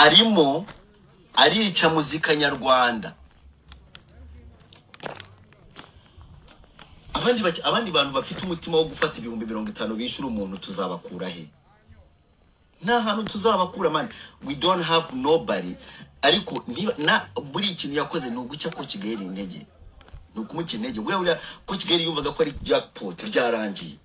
arimo arica muzika nyarwanda. Abandi bantu bafite umutima wo gufata ibihumbi 50 bishura umuntu tuzabakura he? Nta hantu tuzabakura man. We don't have nobody. Ariko na buri ikintu yakoze nuguca ko Kigeli intege. Nukumuca intege. Buriya ko Kigeli yumvaga ko ari jackpot byarangiye.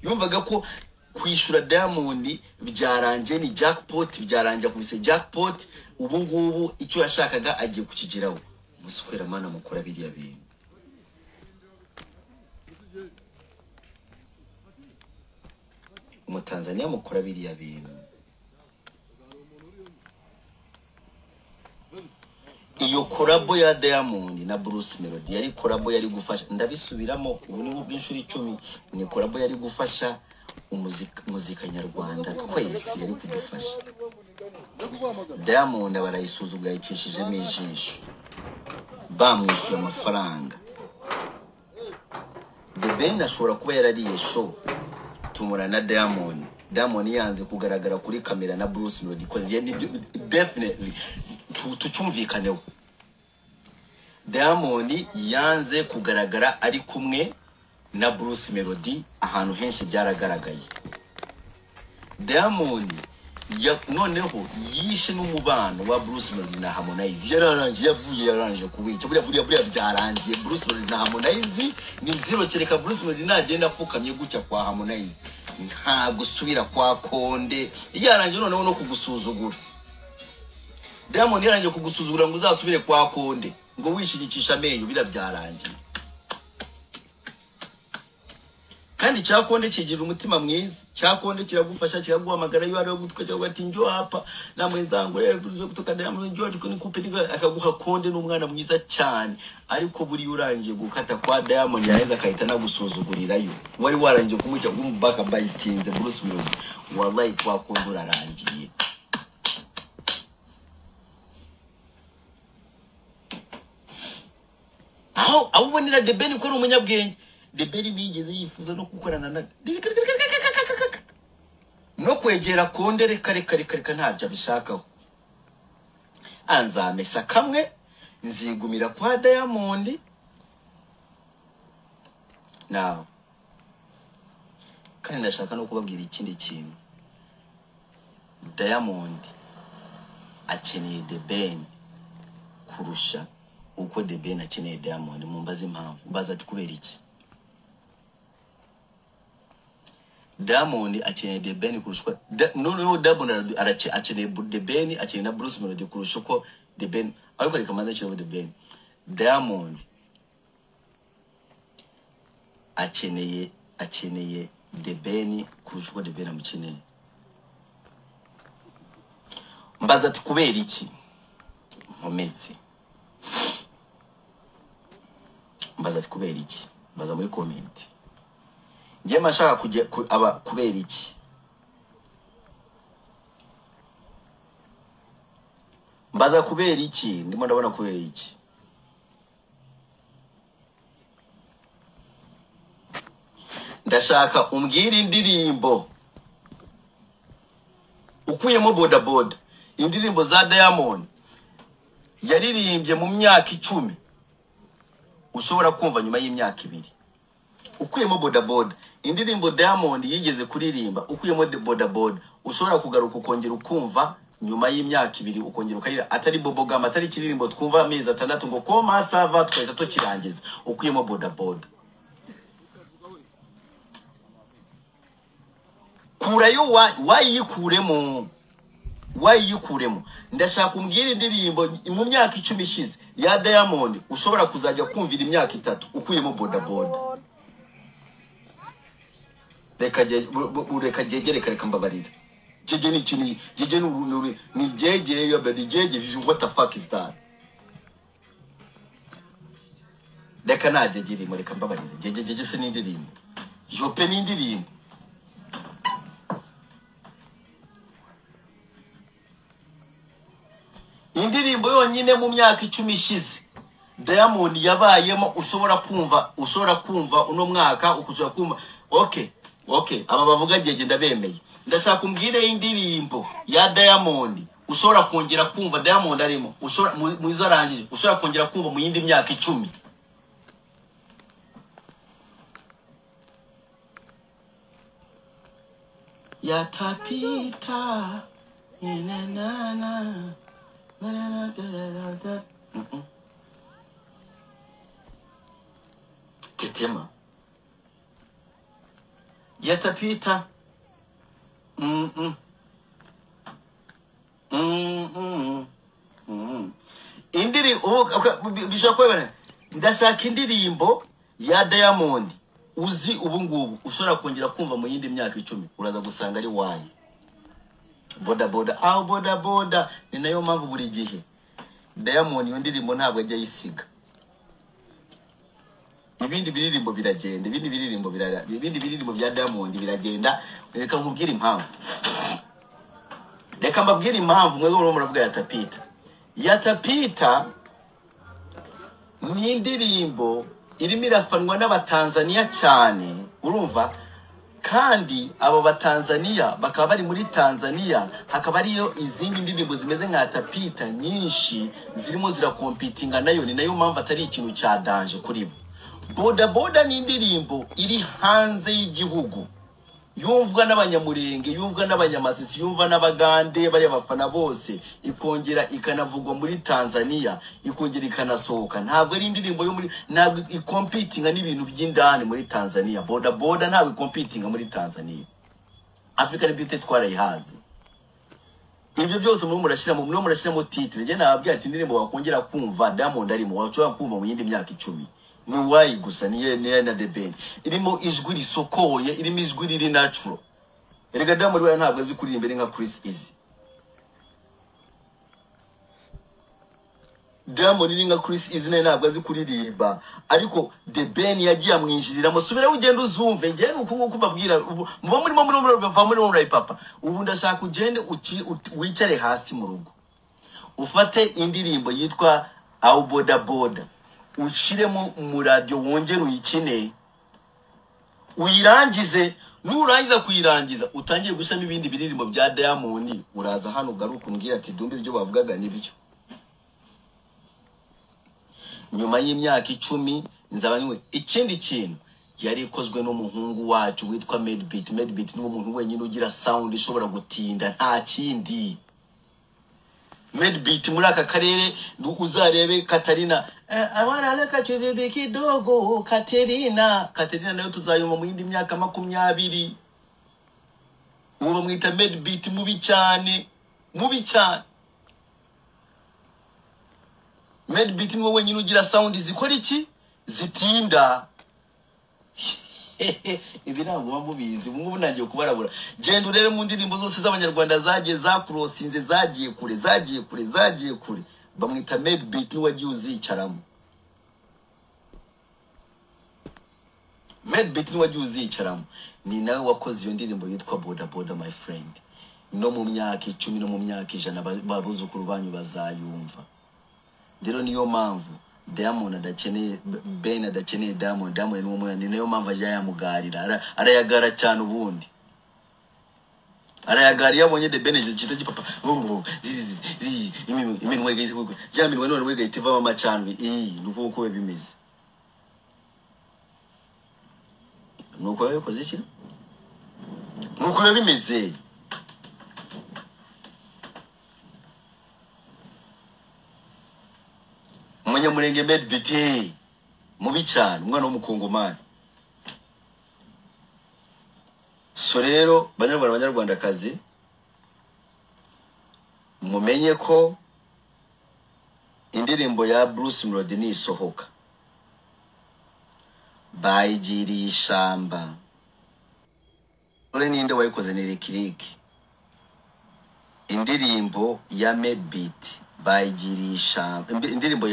Yumvaga ko kwishura Diamond byarangiye ni jackpot byarangiye kubise jackpot. Ubu ngubu icyo yashakaga agiye kukigiraho. Musikwera mana mukora biriya bintu. Tanzania mukora biriya bintu. Iyo korabo ya Diamond na Bruce Melody yari korabo yari gufasha, ndabisubiramo ubu ni bw'inshuro 10, ni korabo yari gufasha muzika nyarwanda twese yari kudufasha. Diamond barayisuzugura yicishije mijisho, bamwishuye amafaranga. The Ben ashobora kuba yarariye show tumura na Diamond yanze kugaragara kuri kamera na Bruce Melody cause nibyo definitely tucyumvikaneho. Diamond yanze kugaragara ari kumwe na Bruce Melody ahantu henshi byaragaragaye. Diamond noneho yishe n'umubano wa Bruce Melody na Harmonize. Yararangije kuwica buriya byarangiye. Bruce Melody na Harmonize ni zero, kereka Bruce Melody nagenda afukamye gutya kwa Harmonize nta gusubira kwa Konde. Yarangiye noneho no kugusuzugura. Diamond yarangiye kugusuzugura ngo uzasubire kwa Konde ngo wishigikisha amenyo, byarangiye. Kandi cyakonde kigira umutima mwiza, cyakonde kiragufasha, kiraguhamagara yo ariyo gutwe cyangwa ati njyo hapa na mwenzangu rero kutoka Diamond njyo ati nikupe akaguha Konde n'umwana mwiza cyane. Ariko buri urangiye gukata kwa Diamond yareza akahita nagusuzugurirayo. Wari warangiye kumucya gumbaka bayitinze Bruce Melody, wallahi kwa Konde urarangiye. Aho ubonera The Ben ko ari umunyabwenge. The Ben bigeze yifuza no gukorana na no kwegera Konde reka ntabyo abishakaho. Anzamesa kamwe nzigumira kwa Diamond. Now kandi ndashaka no kubabwira ikindi kintu. Diamond akeneye The Ben kurusha uko The Ben akeneye Diamond. Mumbaze impamvu, mbaza ati kubera iki? Diamond akeneye The Ben kurusha no Diamond akeneye The Ben, akeneye na Bruce Melody kurusha uko The Ben, ariko reka manze cyo The Ben. Diamond akeneye The Ben kurusha uko The Ben amukeneye. Mbaza ati kubera iki? Nkomeze mbaza ati kubera iki? Mbaza muri comment. Ngiye mashaka kujya aba kubera iki? Mbaza kubera iki? Ndimo ndabona kubera iki? Ndashaka umbwira indirimbo ukuyemo boda indirimbo za Diamond yaririmbye mu myaka 10 ushobora kumva nyuma y'imyaka 2. Ukuyemo boda indirimbo Diamond yigeze kuririmba, ukuyemo boda ushobora kugaruka ukongera ukumva nyuma y'imyaka 2 ukongera ukayira atari bobogama, atari kiririmbo twumva amezi 6 ngo koma sava twahita tukirangiza. Ukuyemo boda kurayo wayikuremo. Ndashaka umbwira indirimbo mu myaka 10 ishize ya Diamond ushobora kuzajya kumvira imyaka 3 ukuyemo boda reka reka mbabarira. Jeje ni chini, jeje ni jeje yo badi jeje, what the fuck is that? Reka naje giri muri reka mbabarira. Jeje se n'indirimbo. Yo pe n'indirimbo. Indirimbo yonyine mu myaka 10 ishize Diamond yabayemo ushobora kumva uno mwaka ukuja kumva. Okay aba bavuga jeje ndabemeye. ndashaka umbwire indirimbo ya Diamond ushobora kongera kumva Diamond arimo ushobora muizo arangije ushobora kongera kumva mu yindi myaka 10. Yatapita na Tetema yatapita indiri bishakwebana ndashaka indirimbo ya Diamond uzi ubungubu ushobora kongera kumva mu yindi myaka 10 uraza gusanga ari wayi boda boda aho boda boda ni nayo mpamvu buri gihe Diamond yo ndirimbo ntabwo ajya yisiga ibindi biririmbo biragenda ibindi biririmbo bya Diamond biragenda reka nkubwire impamvu reka mbabwire impamvu mwe muravuga yatapita ni indirimbo irimo irafanwa n'abatanzania cyane urumva kandi abo batanzania bakaba bari muri Tanzania hakaba ariyo izindi ndirimbo zimeze nka Yatapita nyinshi zirimo zirakompitinga nayo ni nayo mpamvu atari ikintu cya danger kuri bo boda boda ni indirimbo iri hanze y'igihugu yumvwa n'abanyamurenge yumvwa n'abanyamasisi yumvwa n'abagande bari abafana bose ikongera ikanavugwa muri Tanzania ikongera ikanasohoka ntabwo ari indirimbo yo muri ntabwo ikompitinga n'ibintu by'indani muri Tanzania boda boda ntabwo ikompitinga muri Tanzania African Beauty twarayihaze ibyo byose murashiramo titre je nababwiye ati indirimbo wakongera kumva Diamond arimo wacura kumva mu yindi myaka 10 ni wayi gusa niye na The Ben irimo ijwi risokoye irimo ijwi riri natural erega Diamond we ntabwo azi kuri imbere nka Chris Easy Diamond ni nka Chris Easy ntabwo azi kuririmba ariko The Ben yagiye amwinjiriramo subira ugenda uzumve nge nuko kubabwira muba muri papa ubu ndashaka ugende wicare hasi mu rugo ufate indirimbo yitwa Au Boda Boda ushiremo mu radio wongere uyikine uyirangize nurangiza kuyirangiza utangiye gushama ibindi biririmbo bya Diamond uraza hano ugaruka umbwira ati dumbe ibyo bavugaga nibyo nyuma y'imyaka 10 nzabanywe ikindi kintu yari ikozwe n'umuhungu wacu witwa Medbeat ni umuntu wenyine ugira sound ishobora gutinda nta kindi Medbeat muri aka karere uzarebe Katarina abana reka chirebe kidogo Katerina nayo tuzayuma mu yindi myaka 20 uwo mwita Medbeat mubi cyane Medbeat ni wenyine ugira sound zikora iki zitinda ibi ntabwo bamubizi mwubu nagiye kubarabura genda urebe mu ndirimbo zose z'abanyarwanda zagiye zakurosinze zagiye kure bamwita Medbeat ni wagiye uzicaramo ni nawe wakoze iyo ndirimbo yitwa Boda Boda my friend no mu myaka 10 no mu myaka 100 babuzukuru banyu bazayumva rero niyo mpamvu Diamond adakeneye Ben adakeneye Diamond ni umwe ni nayo mpamvu ajya yamugarira arayagara cyane ubundi arayagara yabonye The Ben gito gipapa iminwe gahita jaminwe none we gahita iva amacandwe nuko uko bimeze nuko yakoze iki nuko bimeze Munyamurenge Medbeat mubi cyane umwana w'umukongomani so rero banyarwandakazi mumenye ko indirimbo ya Bruce Melody ni isohoka bayigiriye ishamba ore ninde wayikoze ni Rikiriki indirimbo ya Medbeat bayigiriye ishamba indirimbo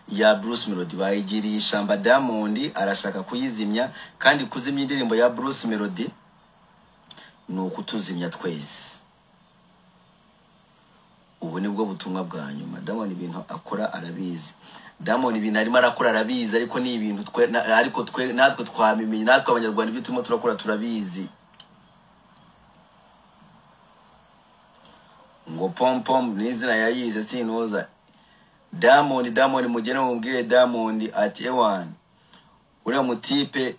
ya Bruce Melody bayigiriye ishamba Diamond arashaka kuyizimya kandi kuzimya indirimbo ya Bruce Melody nuko tuzimya twese ubu nibwo butumwa bwa nyuma Diamond ibintu akora arabizi Diamond ibintu arimo arakora arabizi ariko ni ibintu natwe twamimenye natwe abanyarwanda ibyo turimo turakora turabizi ngo pom pom n'izina yayize sinoza. Diamond mugene mubwire Diamond ati ewan uriya mutipe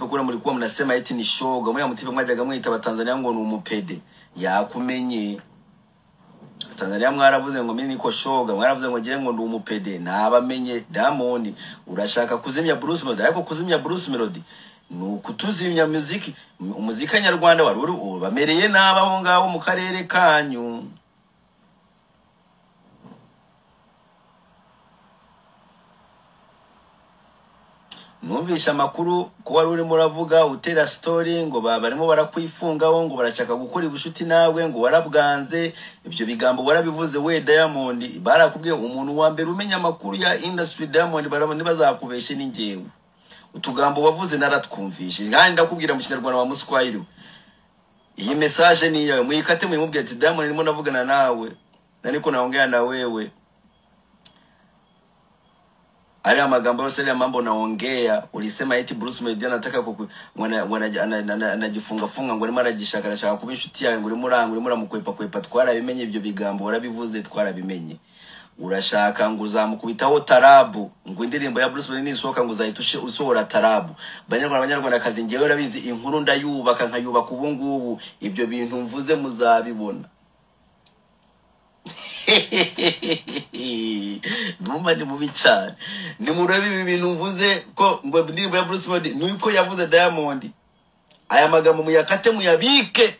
kura muri kuba munasema eti ni shoga, uriya mutipe mwajyaga mwita abatanzania ngo ni umupede, yakumenye. Tanzania mwaravuze ngo mimi niko shoga, mwaravuze ngo ngiye ngo ndi umupede, nabamenye. Diamond urashaka kuzimya Bruce Melody, ariko kuzimya Bruce Melody nukutuzimya umuziki nyarwanda wari bamereye nabaho ngaho mu karere kanyu. Numvisha makuru ko wari uri muravuga utera story ngo barimo barakwifungaho ngo barashaka gukora ibushuti nawe ngo warabwanze. Ibyo bigambo warabivuze we Diamond, barakubwiye umuntu wa mbere umenya makuru ya industry Diamond, barabone bazakubeshe n'ingewe. Utugambo wavuze naratwumvishe kandi ndakubwira mu Kinyarwanda wa Muswahili. Iyi message ni yawe muyikate muyimubwiye ati Diamond nimo navugana nawe niko naongea na wewe. Ali amagambo yose ya mambo naongea ulisema eti Bruce Melody anataka anajifunga funga ngo arimo aragishaka arashaka kuba inshuti yawe ngo urimo mukwepa twarabimenye. Ibyo bigambo warabivuze twarabimenye. Urashaka ngo uzamukubitaho tarabu ngo indirimbo ya Bruce Melody nisohoka ngo uzayitushe usohora tarabu. Abanyarwanda kazi ngewe yarabizi inkuru ndayubaka nkayubaka ubu ngubu. Ibyo bintu mvuze muzabibona. Numva ni mubi cyane. Ni murabi ibi bintu mvuze ko ngo indirimbo ya Bruce Melody nuko yavuze Diamond. Aya magambo muyakate muyabike.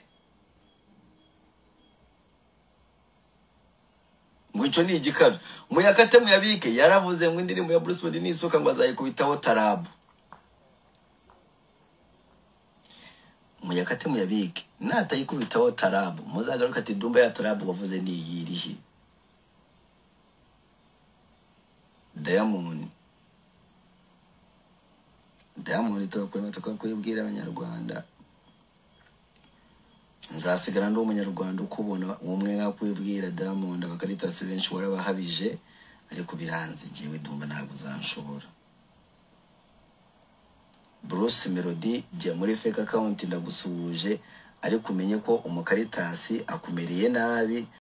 Ngwico ni igikara. Muyakate muyabike. Yaravuze ngo indirimbo ya Bruce Melody nisoka ngo azayikubitaho tarabu. Muyakate muyabike. Natayikubitaho tarabu muzagaruka ati dumba ya tarabu wavuze ni yirihi. Diamond tukakubwira abanyarwanda. Nzasigara ndo umunyarwanda ukubona umwe nkakwibwira Diamond abakaritasi benshi warabahabije, ariko biranze giwe dumba ntabwo uzanshobora. Bruce Melody jya muri fake account ndagusuhuje, ariko umenye ko umukaritasi akumereye nabi